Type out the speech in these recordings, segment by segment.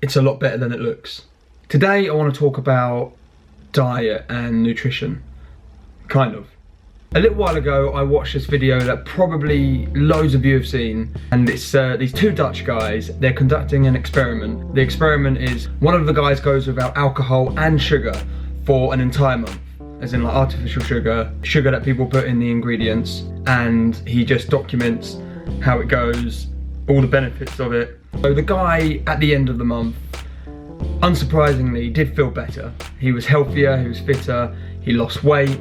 It's a lot better than it looks. Today I want to talk about diet and nutrition, kind of. A little while ago I watched this video that probably loads of you have seen, and it's these two Dutch guys. They're conducting an experiment. The experiment is one of the guys goes without alcohol and sugar for an entire month, as in like artificial sugar that people put in the ingredients, and he just documents how it goes, all the benefits of it. So the guy at the end of the month, unsurprisingly, did feel better. He was healthier, he was fitter, he lost weight,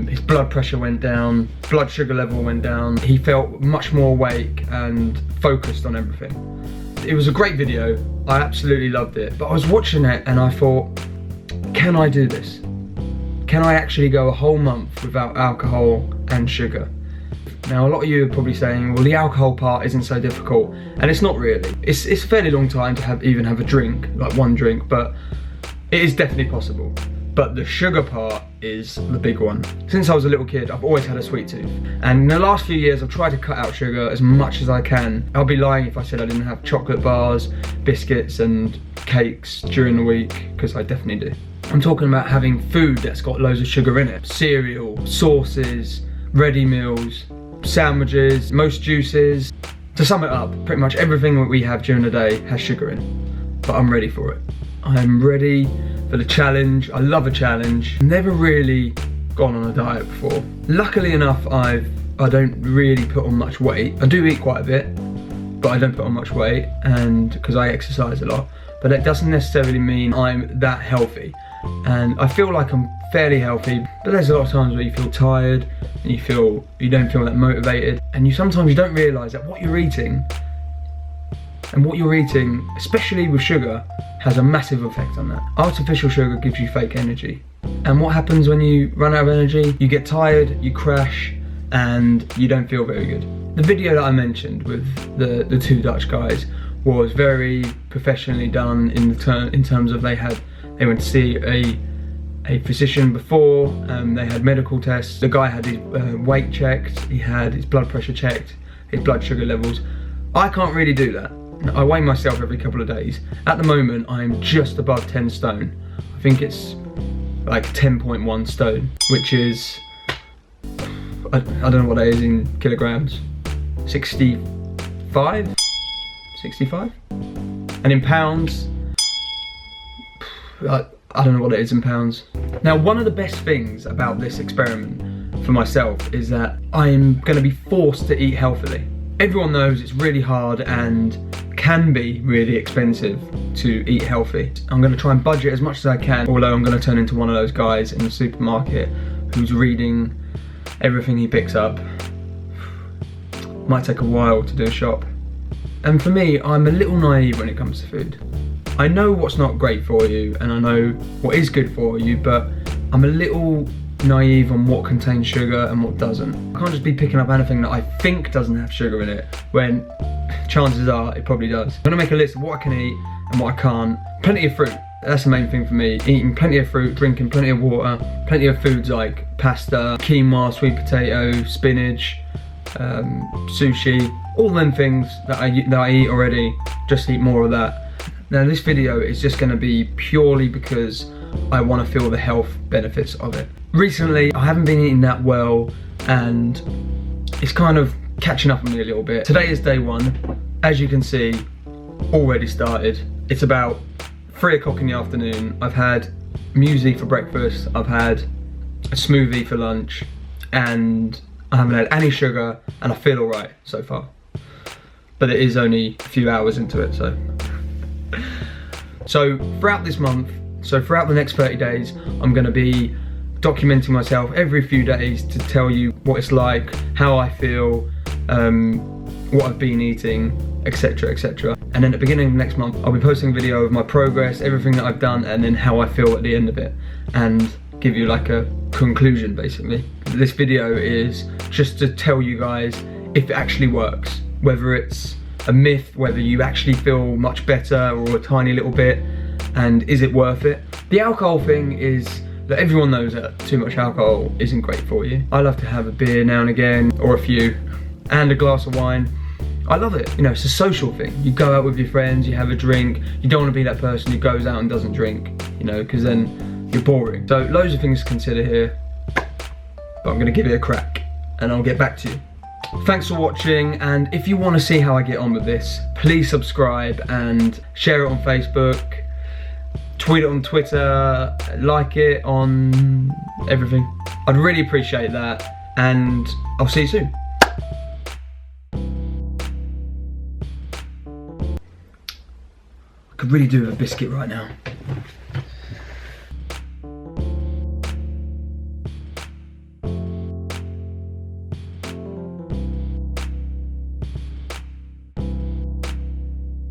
his blood pressure went down, blood sugar level went down. He felt much more awake and focused on everything. It was a great video, I absolutely loved it, but I was watching it and I thought, can I do this? Can I actually go a whole month without alcohol and sugar? Now a lot of you are probably saying, well, the alcohol part isn't so difficult, and it's not really. It's a fairly long time to even have a drink, like one drink, but it is definitely possible. But the sugar part is the big one. Since I was a little kid, I've always had a sweet tooth, and in the last few years I've tried to cut out sugar as much as I can. I'll be lying if I said I didn't have chocolate bars, biscuits and cakes during the week, because I definitely do. I'm talking about having food that's got loads of sugar in it. Cereal, sauces, ready meals, sandwiches, most juices. To sum it up, pretty much everything that we have during the day has sugar in. But I'm ready for it. I'm ready for the challenge. I love a challenge. Never really gone on a diet before. Luckily enough, I don't really put on much weight. I do eat quite a bit, but I don't put on much weight, and because I exercise a lot. But that doesn't necessarily mean I'm that healthy. And I feel like I'm fairly healthy, but there's a lot of times where you feel tired and you don't feel that motivated, and sometimes you don't realise that what you're eating, especially with sugar, has a massive effect on that. Artificial sugar gives you fake energy, and what happens when you run out of energy? You get tired, you crash, and you don't feel very good. The video that I mentioned with the two Dutch guys was very professionally done in terms of they went to see a physician before, they had medical tests. The guy had his weight checked, he had his blood pressure checked, his blood sugar levels. I can't really do that. I weigh myself every couple of days. At the moment, I'm just above 10 stone. I think it's like 10.1 stone, which is, I don't know what that is in kilograms, 65? 65? And in pounds, I don't know what it is in pounds. Now, one of the best things about this experiment for myself is that I'm going to be forced to eat healthily. Everyone knows it's really hard and can be really expensive to eat healthy. I'm going to try and budget as much as I can, although I'm going to turn into one of those guys in the supermarket who's reading everything he picks up. Might take a while to do a shop. And for me, I'm a little naive when it comes to food. I know what's not great for you and I know what is good for you, but I'm a little naive on what contains sugar and what doesn't. I can't just be picking up anything that I think doesn't have sugar in it when chances are it probably does. I'm gonna make a list of what I can eat and what I can't. Plenty of fruit, that's the main thing for me. Eating plenty of fruit, drinking plenty of water, plenty of foods like pasta, quinoa, sweet potato, spinach, sushi, all them things that I eat already, just eat more of that. Now this video is just going to be purely because I want to feel the health benefits of it. Recently I haven't been eating that well and it's kind of catching up on me a little bit. Today is day one. As you can see, already started. It's about 3 o'clock in the afternoon, I've had muesli for breakfast, I've had a smoothie for lunch, and I haven't had any sugar, and I feel alright so far. But it is only a few hours into it, so. So throughout this month, so throughout the next 30 days, I'm gonna be documenting myself every few days to tell you what it's like, how I feel, what I've been eating, etc, etc. And then at the beginning of next month, I'll be posting a video of my progress, everything that I've done, and then how I feel at the end of it, and give you like a conclusion basically. This video is just to tell you guys if it actually works, whether it's a myth, whether you actually feel much better or a tiny little bit, and is it worth it? The alcohol thing is that everyone knows that too much alcohol isn't great for you. I love to have a beer now and again, or a few, and a glass of wine. I love it, you know, it's a social thing. You go out with your friends, you have a drink. You don't want to be that person who goes out and doesn't drink, you know, because then you're boring. So loads of things to consider here, but I'm gonna give it a crack and I'll get back to you. Thanks for watching, and if you want to see how I get on with this, please subscribe and share it on Facebook, tweet it on Twitter, like it on everything. I'd really appreciate that, and I'll see you soon. I could really do with a biscuit right now.